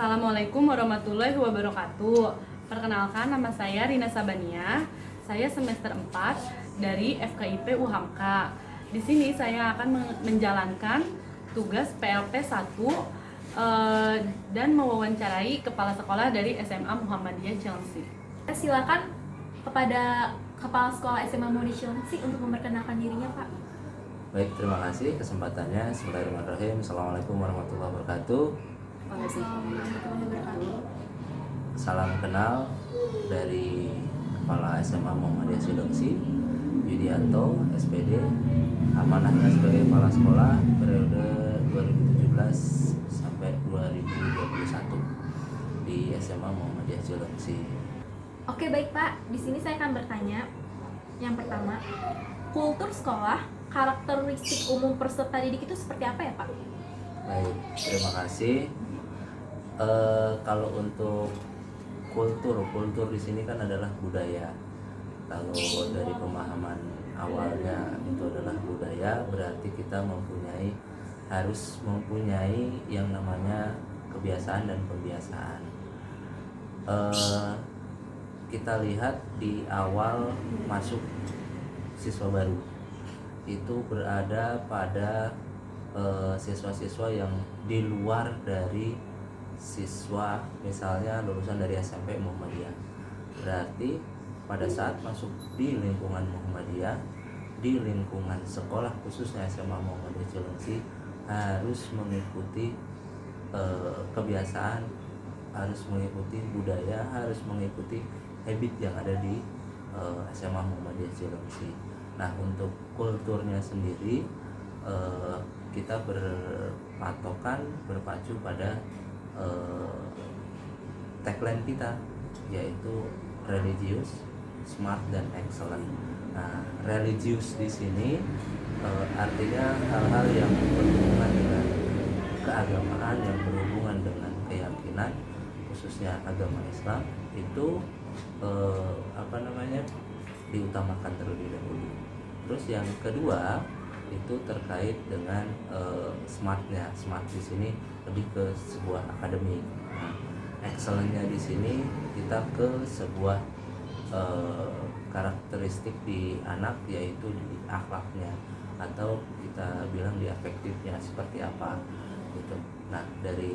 Assalamualaikum warahmatullahi wabarakatuh. Perkenalkan, nama saya Rina Sabania. Saya semester 4 dari FKIP UHAMKA. Di sini saya akan menjalankan tugas PLP 1 dan mewawancarai kepala sekolah dari SMA Muhammadiyah Cilengsi. Silakan kepada kepala sekolah SMA Muhammadiyah Cilengsi untuk memperkenalkan dirinya, Pak. Baik, terima kasih kesempatannya. Bismillahirrahmanirrahim. Assalamualaikum warahmatullahi wabarakatuh. Salam kenal dari Kepala SMA Muhammadiyah Cilengsi, Yudianto, SPD. Amanahnya sebagai kepala sekolah periode 2017 sampai 2021 di SMA Muhammadiyah Cilengsi. Oke, baik Pak. Di sini saya akan bertanya. Yang pertama, kultur sekolah, karakteristik umum peserta didik itu seperti apa ya, Pak? Baik, terima kasih. Kalau untuk kultur di sini kan adalah budaya. Kalau dari pemahaman awalnya itu adalah budaya, berarti kita harus mempunyai yang namanya kebiasaan dan pembiasaan. Kita lihat di awal masuk siswa baru itu berada pada siswa-siswa yang di luar dari siswa, misalnya lulusan dari SMP Muhammadiyah. Berarti pada saat masuk di lingkungan Muhammadiyah, di lingkungan sekolah khususnya SMA Muhammadiyah Cilengsi, harus mengikuti kebiasaan, harus mengikuti budaya, harus mengikuti habit yang ada di SMA Muhammadiyah Cilengsi. Nah, untuk kulturnya sendiri kita berpacu pada tagline kita, yaitu religius, smart, dan excellent. Nah, religius di sini artinya hal-hal yang berhubungan dengan keagamaan, yang berhubungan dengan keyakinan, khususnya agama Islam itu diutamakan terlebih dahulu. Terus yang kedua itu terkait dengan smartnya. Smart di sini lebih ke sebuah akademik. Nah, excellentnya di sini kita ke sebuah karakteristik di anak, yaitu di akhlaknya, atau kita bilang di afektifnya seperti apa gitu. Nah, dari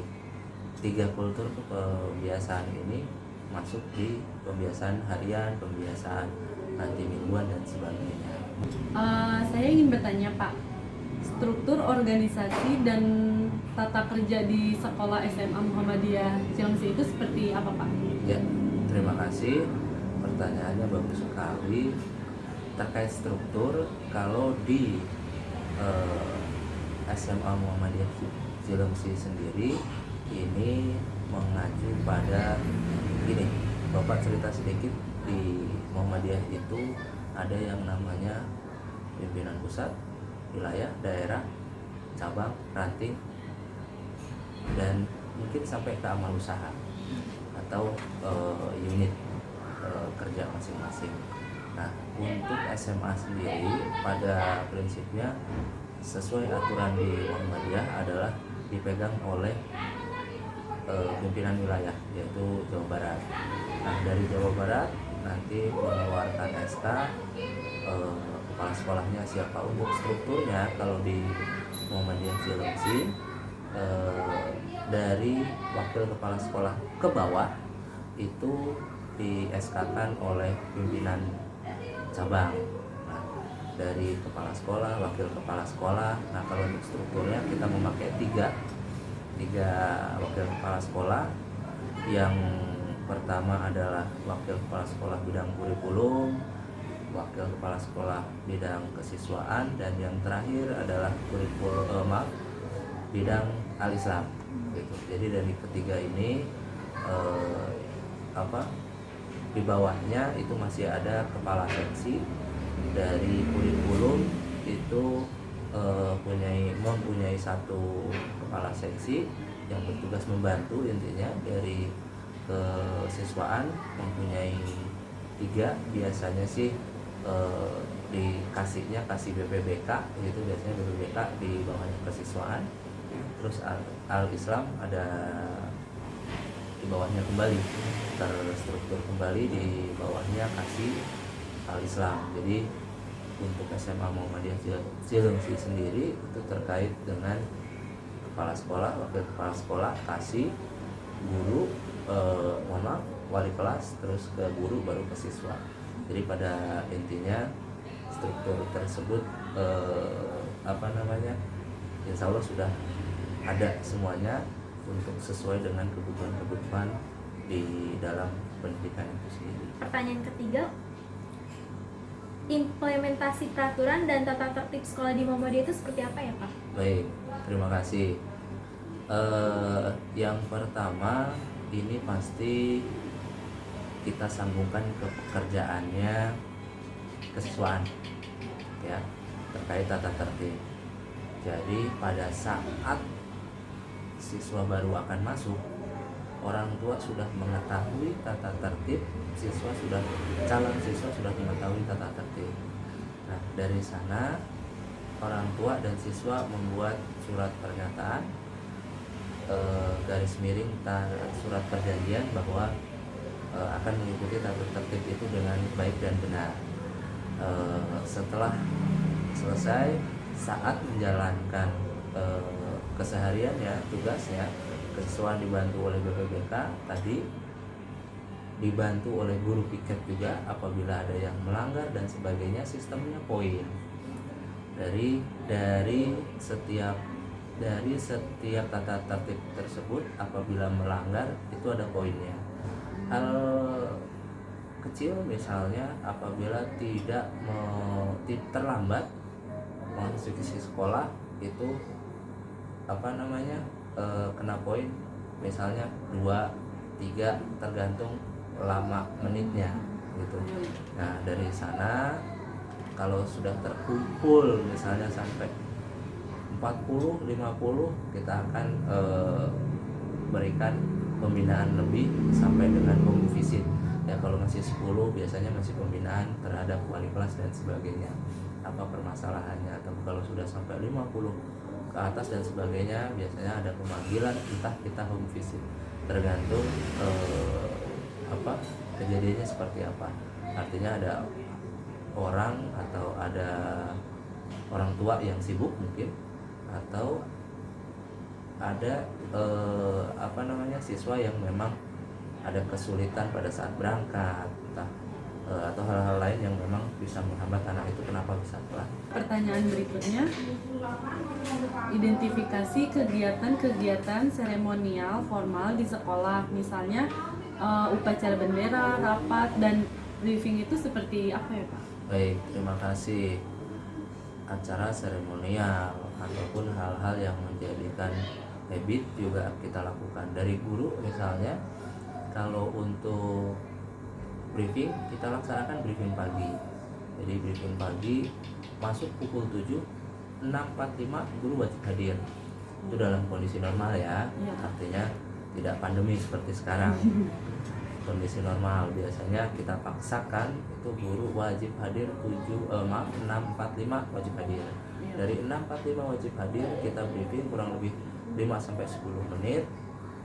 3 kultur kebiasaan ini masuk di pembiasaan harian, pembiasaan nanti mingguan, dan sebagainya. Saya ingin bertanya, Pak, struktur organisasi dan tata kerja di sekolah SMA Muhammadiyah Cilengsi itu seperti apa, Pak? Ya, terima kasih. Pertanyaannya bagus sekali. Terkait struktur, kalau di SMA Muhammadiyah Cilengsi sendiri ini mengacu pada gini. Bapak cerita sedikit, di Muhammadiyah itu ada yang namanya pimpinan pusat, wilayah, daerah, cabang, ranting, dan mungkin sampai ke amal usaha atau unit kerja masing-masing. Nah, untuk SMA sendiri pada prinsipnya sesuai aturan di Muhammadiyah adalah dipegang oleh pimpinan wilayah, yaitu Jawa Barat. Nah, dari Jawa Barat nanti mengeluarkan SK, kepala sekolahnya siapa. Untuk strukturnya kalau di Muhammadiyah Cilengsi dari wakil kepala sekolah ke bawah itu di SK-kan oleh pimpinan cabang. Nah, dari kepala sekolah, wakil kepala sekolah. Nah, kalau untuk strukturnya kita memakai tiga wakil kepala sekolah. Yang pertama adalah wakil kepala sekolah bidang kurikulum, wakil kepala sekolah bidang kesiswaan, dan yang terakhir adalah bidang al-Islam gitu. Jadi dari ketiga ini di bawahnya itu masih ada kepala seksi. Dari kurikulum itu mempunyai satu kepala seksi yang bertugas membantu, intinya. Dari kesiswaan mempunyai 3, biasanya sih kasih BPBK gitu, biasanya BPBK di bawahnya kesiswaan. Terus al-Islam ada di bawahnya kembali, terstruktur kembali di bawahnya kasih Al Islam. Jadi untuk SMA Muhammadiyah Cilengsi sendiri itu terkait dengan kepala sekolah, wakil kepala sekolah, kasih, guru, wali kelas, terus ke guru, baru ke siswa. Jadi pada intinya struktur tersebut insya Allah sudah ada semuanya untuk sesuai dengan kebutuhan-kebutuhan di dalam pendidikan itu sendiri. Pertanyaan ketiga, implementasi peraturan dan tata tertib sekolah di Muhammadiyah itu seperti apa ya Pak? Baik, terima kasih. Yang pertama ini pasti kita sambungkan ke pekerjaannya kesiswaan, ya, terkait tata tertib. Jadi pada saat siswa baru akan masuk, orang tua sudah mengetahui tata tertib, calon siswa sudah mengetahui tata tertib. Nah, dari sana orang tua dan siswa membuat surat pernyataan, garis miring surat perjanjian bahwa akan mengikuti tata tertib itu dengan baik dan benar. Setelah selesai, saat menjalankan kesehariannya, tugasnya, kesiswaan dibantu oleh BPBK tadi, dibantu oleh guru piket juga apabila ada yang melanggar dan sebagainya. Sistemnya poin dari setiap tata tertib tersebut, apabila melanggar itu ada poinnya. Hal kecil misalnya apabila tidak terlambat memasuki sekolah itu kena poin, misalnya 2, 3 tergantung lama menitnya gitu. Nah, dari sana kalau sudah terkumpul misalnya sampai 40, 50, kita akan berikan pembinaan lebih sampai dengan home visit. Ya, kalau masih 10 biasanya masih pembinaan terhadap wali kelas dan sebagainya, apa permasalahannya. Tapi kalau sudah sampai 50 ke atas dan sebagainya, biasanya ada pemanggilan, entah kita home visit, tergantung kejadiannya seperti apa. Artinya ada orang atau ada orang tua yang sibuk mungkin, atau ada siswa yang memang ada kesulitan pada saat berangkat, entah atau hal-hal lain yang memang bisa menghambat anak itu kenapa bisa telat. Pertanyaan berikutnya, identifikasi kegiatan-kegiatan seremonial formal di sekolah, misalnya upacara bendera, rapat, dan briefing itu seperti apa ya Pak? Baik, terima kasih. Acara seremonial ataupun hal-hal yang menjadikan habit juga kita lakukan. Dari guru misalnya, kalau untuk briefing kita laksanakan briefing pagi. Jadi briefing pagi masuk pukul 7, 6.45 guru wajib hadir. Itu dalam kondisi normal ya. Artinya tidak pandemi seperti sekarang. Kondisi normal biasanya kita paksakan itu guru wajib hadir 6.45 wajib hadir. Dari 6.45 wajib hadir kita briefing kurang lebih 5-10 menit.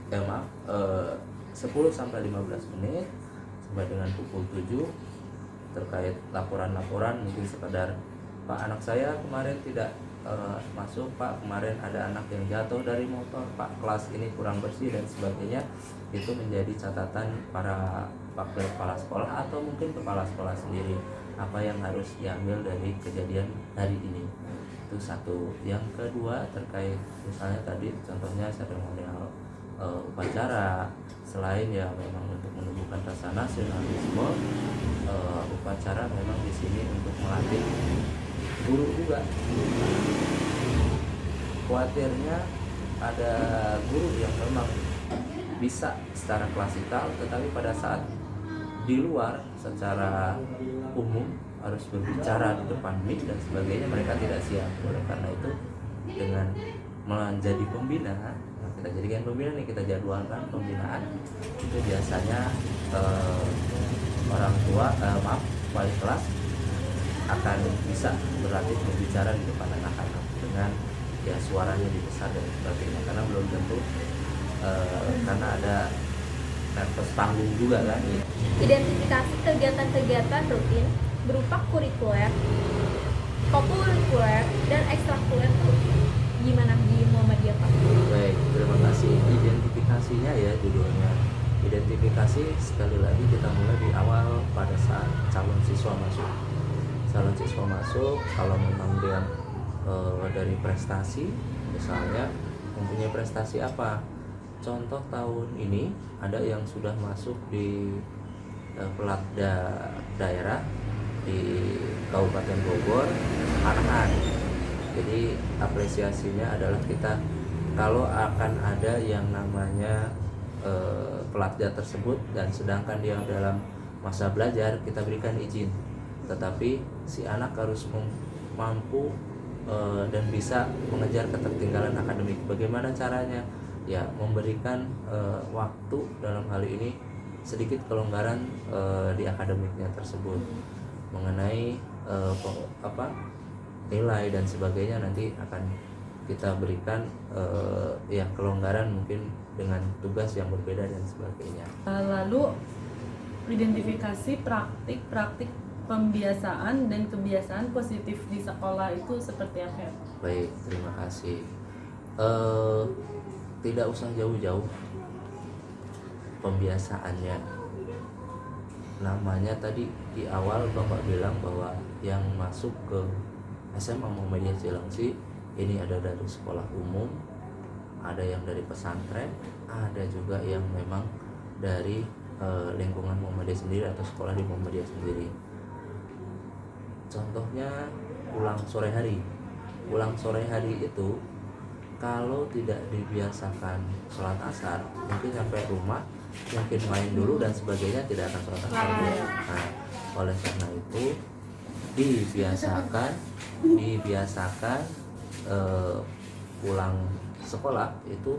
10-15 menit sampai dengan pukul 7 terkait laporan-laporan, mungkin sekedar Pak, anak saya kemarin tidak masuk, Pak, kemarin ada anak yang jatuh dari motor, Pak, kelas ini kurang bersih dan sebagainya. Itu menjadi catatan para wakil kepala sekolah atau mungkin kepala sekolah sendiri, apa yang harus diambil dari kejadian hari ini. Itu satu. Yang kedua terkait misalnya tadi contohnya seremonial upacara, selain ya memang untuk menumbuhkan rasa nasionalisme, upacara memang di sini untuk melatih guru juga. Khawatirnya ada guru yang memang bisa secara klasikal, tetapi pada saat di luar secara umum harus berbicara di depan mic dan sebagainya, mereka tidak siap. Oleh karena itu dengan menjadi pembina, kita jadikan pembina nih, kita jadwalkan pembinaan itu biasanya orang tua wali kelas akan bisa berlatih berbicara di depan anak-anak dengan ya suaranya dibesar dan sebagainya, karena belum tentu karena ada atas panggung juga kan. Identifikasi kegiatan-kegiatan rutin berupa kurikuler, kokurikuler, dan ekstrakurikuler tuh gimana di Muhammadiyah Pak? Baik, terima kasih. Identifikasinya ya judulnya. Identifikasi sekali lagi kita mulai di awal pada saat calon siswa masuk. Calon siswa masuk kalau memang dia dari prestasi, misalnya mempunyai prestasi apa? Contoh tahun ini ada yang sudah masuk di pelatda daerah di Kabupaten Bogor, Arahan. Jadi apresiasinya adalah kita kalau akan ada yang namanya pelatda tersebut dan sedangkan dia dalam masa belajar, kita berikan izin, tetapi si anak harus mampu dan bisa mengejar ketertinggalan akademik. Bagaimana caranya? Ya memberikan waktu, dalam hal ini sedikit kelonggaran di akademiknya tersebut mengenai nilai dan sebagainya. Nanti akan kita berikan ya kelonggaran mungkin dengan tugas yang berbeda dan sebagainya. Lalu identifikasi praktik pembiasaan dan kebiasaan positif di sekolah itu seperti apa? Baik, terima kasih. Tidak usah jauh-jauh pembiasaannya. Namanya tadi di awal Bapak bilang bahwa yang masuk ke SMA Muhammadiyah Cilengsi ini ada dari sekolah umum, ada yang dari pesantren, ada juga yang memang dari lingkungan Muhammadiyah sendiri atau sekolah di Muhammadiyah sendiri. Contohnya pulang sore hari. Pulang sore hari itu kalau tidak dibiasakan sholat asar, mungkin sampai rumah mungkin main dulu dan sebagainya, tidak akan sholat asar. Nah, oleh karena itu dibiasakan pulang sekolah itu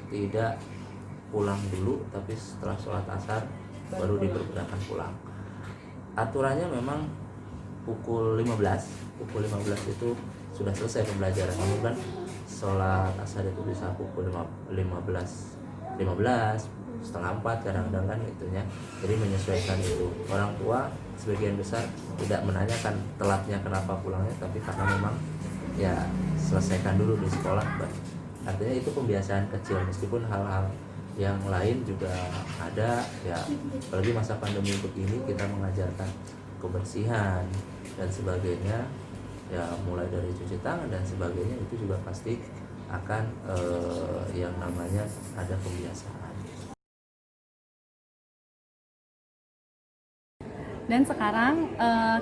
tidak pulang dulu, tapi setelah sholat asar baru diperbolehkan pulang. Aturannya memang pukul 15 itu sudah selesai pembelajaran. Namun kan sholat asar itu bisa pukul 15 setengah 4 kadang-kadang kan itunya. Jadi menyesuaikan itu. Orang tua sebagian besar tidak menanyakan telatnya kenapa pulangnya, tapi karena memang ya selesaikan dulu di sekolah. Artinya itu pembiasaan kecil, meskipun hal-hal yang lain juga ada ya. Apalagi masa pandemi begini, kita mengajarkan kebersihan dan sebagainya ya, mulai dari cuci tangan dan sebagainya, itu juga pasti akan yang namanya ada pembiasaan. Dan sekarang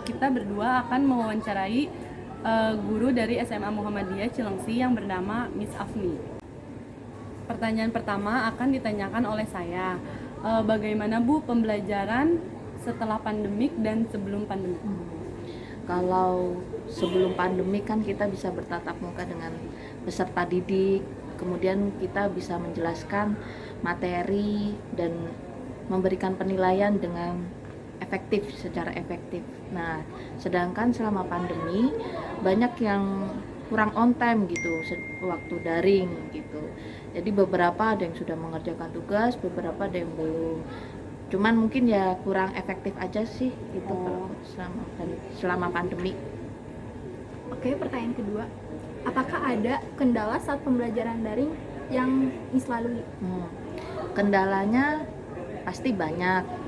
kita berdua akan mewawancarai guru dari SMA Muhammadiyah Cilengsi yang bernama Miss Afni. Pertanyaan pertama akan ditanyakan oleh saya, bagaimana Bu pembelajaran setelah pandemik dan sebelum pandemik? Kalau sebelum pandemi kan kita bisa bertatap muka dengan peserta didik, kemudian kita bisa menjelaskan materi dan memberikan penilaian dengan secara efektif. Nah, sedangkan selama pandemi banyak yang kurang on time gitu waktu daring gitu. Jadi beberapa ada yang sudah mengerjakan tugas, beberapa ada yang belum. Cuman mungkin ya kurang efektif aja sih gitu selama pandemi. Oke, pertanyaan kedua. Apakah ada kendala saat pembelajaran daring yang Miss lalui? Kendalanya pasti banyak.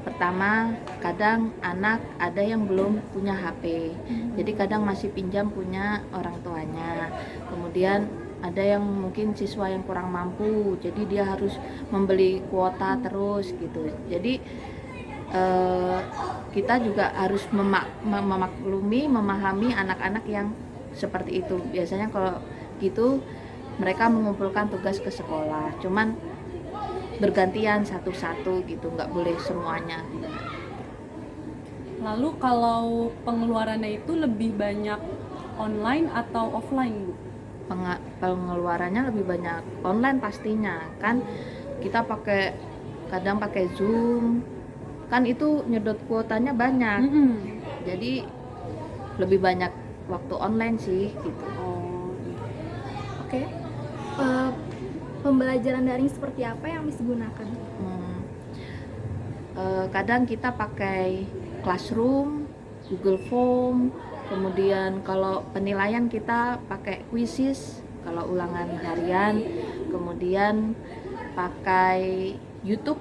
Pertama, kadang anak ada yang belum punya HP. Jadi kadang masih pinjam punya orang tuanya. Kemudian ada yang mungkin siswa yang kurang mampu, jadi dia harus membeli kuota terus gitu. Jadi kita juga harus memahami anak-anak yang seperti itu. Biasanya kalau gitu mereka mengumpulkan tugas ke sekolah, cuman bergantian satu-satu gitu, nggak boleh semuanya. Lalu kalau pengeluarannya itu lebih banyak online atau offline, Bu? Pengeluarannya lebih banyak online pastinya, kan kita kadang pakai Zoom, kan itu nyedot kuotanya banyak. Jadi lebih banyak waktu online sih gitu. Oke. pembelajaran daring seperti apa yang Miss gunakan? Kadang kita pakai Classroom, Google Form, kemudian kalau penilaian kita pakai Quizzes, kalau ulangan harian, kemudian pakai YouTube.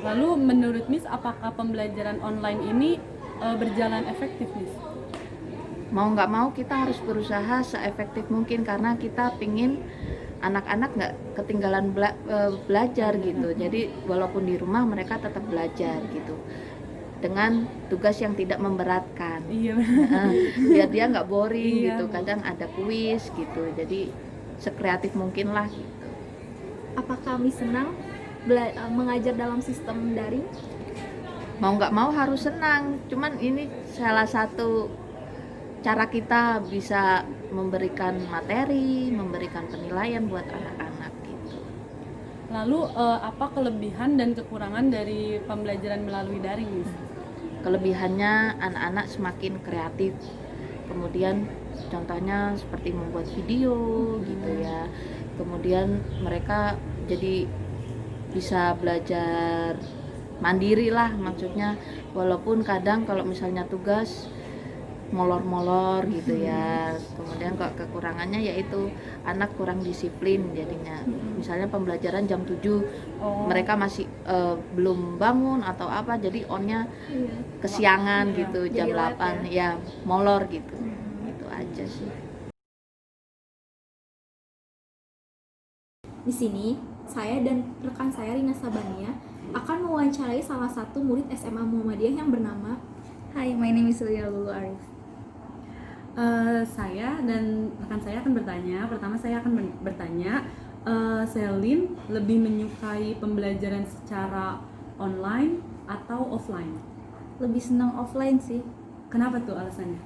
Lalu menurut Miss, apakah pembelajaran online ini berjalan efektif, Miss? Mau nggak mau kita harus berusaha seefektif mungkin karena kita pingin anak-anak nggak ketinggalan belajar gitu. Jadi walaupun di rumah mereka tetap belajar gitu dengan tugas yang tidak memberatkan. Iya. Biar dia nggak boring Iya. gitu. Kadang ada kuis gitu. Jadi sekreatif mungkin lah gitu. Apakah Miss senang mengajar dalam sistem daring? Mau nggak mau harus senang. Cuman ini salah satu cara kita bisa memberikan materi, memberikan penilaian buat anak-anak gitu. Lalu apa kelebihan dan kekurangan dari pembelajaran melalui daring, Miss? Kelebihannya anak-anak semakin kreatif. Kemudian contohnya seperti membuat video gitu ya. Kemudian mereka jadi bisa belajar mandiri lah, maksudnya walaupun kadang kalau misalnya tugas molor-molor gitu ya. Kemudian kok kekurangannya yaitu anak kurang disiplin jadinya. Misalnya pembelajaran jam 7 mereka masih belum bangun atau apa, jadi onnya kesiangan Iya. gitu, Jadi jam late 8 ya molor gitu. Itu aja sih. Di sini, saya dan rekan saya Rina Sabania akan mewawancarai salah satu murid SMA Muhammadiyah yang bernama Hi, my name is Lila Lulu Arif. Saya dan rekan saya akan bertanya. Pertama saya akan bertanya, Selin lebih menyukai pembelajaran secara online atau offline? Lebih senang offline sih, Kenapa tuh alasannya?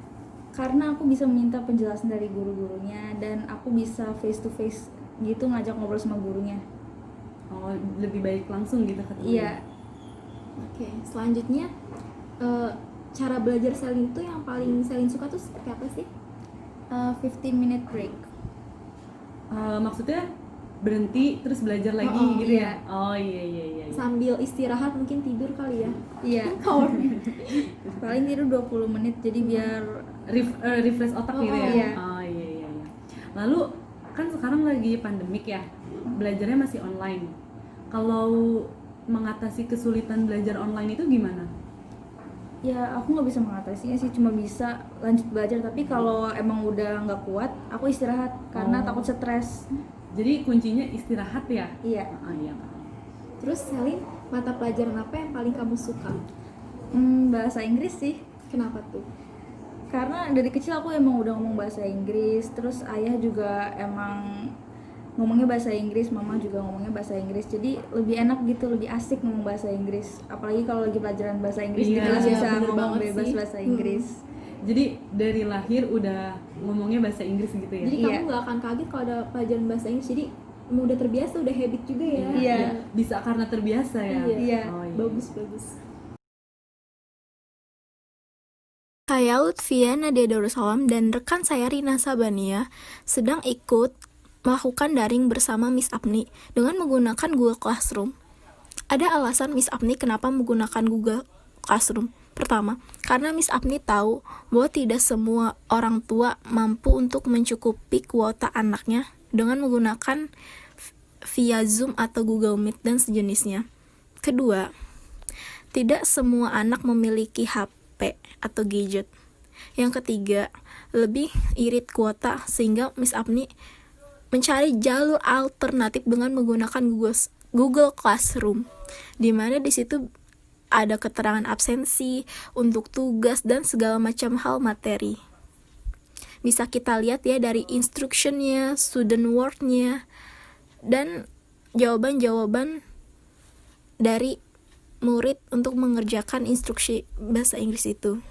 karena aku bisa meminta penjelasan dari guru-gurunya dan aku bisa face to face gitu ngajak ngobrol sama gurunya. Oh, lebih baik langsung gitu ketemu. Iya, Oke, selanjutnya cara belajar Selin itu yang paling Selin suka tuh seperti apa sih? 15-minute break. Maksudnya berhenti terus belajar lagi Oh, gitu iya. ya? Oh iya. Sambil istirahat mungkin tidur kali ya. Iya, paling tidur 20 menit jadi biar Refresh otak Oh, gitu ya? iya. Oh iya. Lalu kan sekarang lagi pandemik ya, belajarnya masih online. Kalau mengatasi kesulitan belajar online itu gimana? ya aku nggak bisa mengatasinya sih, cuma bisa lanjut belajar. Tapi kalau emang udah nggak kuat, aku istirahat karena Oh. takut stres. Jadi kuncinya istirahat ya? Iya. Oh iya. Terus Selin, mata pelajaran apa yang paling kamu suka? Bahasa Inggris sih. Kenapa tuh? Karena dari kecil aku emang udah ngomong bahasa Inggris, terus ayah juga emang ngomongnya bahasa Inggris, mama juga ngomongnya bahasa Inggris, jadi lebih enak gitu, lebih asik ngomong bahasa Inggris. Apalagi kalau lagi pelajaran bahasa Inggris, Iya, kita bisa bener ngomong banget bebas sih. bahasa Inggris. Jadi dari lahir udah ngomongnya bahasa Inggris gitu ya? Jadi Iya. kamu nggak akan kaget kalau ada pelajaran bahasa Inggris, jadi udah terbiasa, udah habit juga ya. Iya. Bisa karena terbiasa ya? Iya. Oh, iya. Bagus. Saya Lutfia Nadia Darussalam dan rekan saya Rina Sabania sedang ikut melakukan daring bersama Miss Apni dengan menggunakan Google Classroom. Ada alasan Miss Apni kenapa menggunakan Google Classroom. Pertama, karena Miss Apni tahu bahwa tidak semua orang tua mampu untuk mencukupi kuota anaknya dengan menggunakan via Zoom atau Google Meet dan sejenisnya. Kedua, tidak semua anak memiliki HP atau gadget. Yang ketiga, lebih irit kuota sehingga Miss Apni mencari jalur alternatif dengan menggunakan Google Classroom, di mana di situ ada keterangan absensi untuk tugas dan segala macam hal materi. Bisa kita lihat ya dari instructionnya, student word-nya, dan jawaban-jawaban dari murid untuk mengerjakan instruksi bahasa Inggris itu.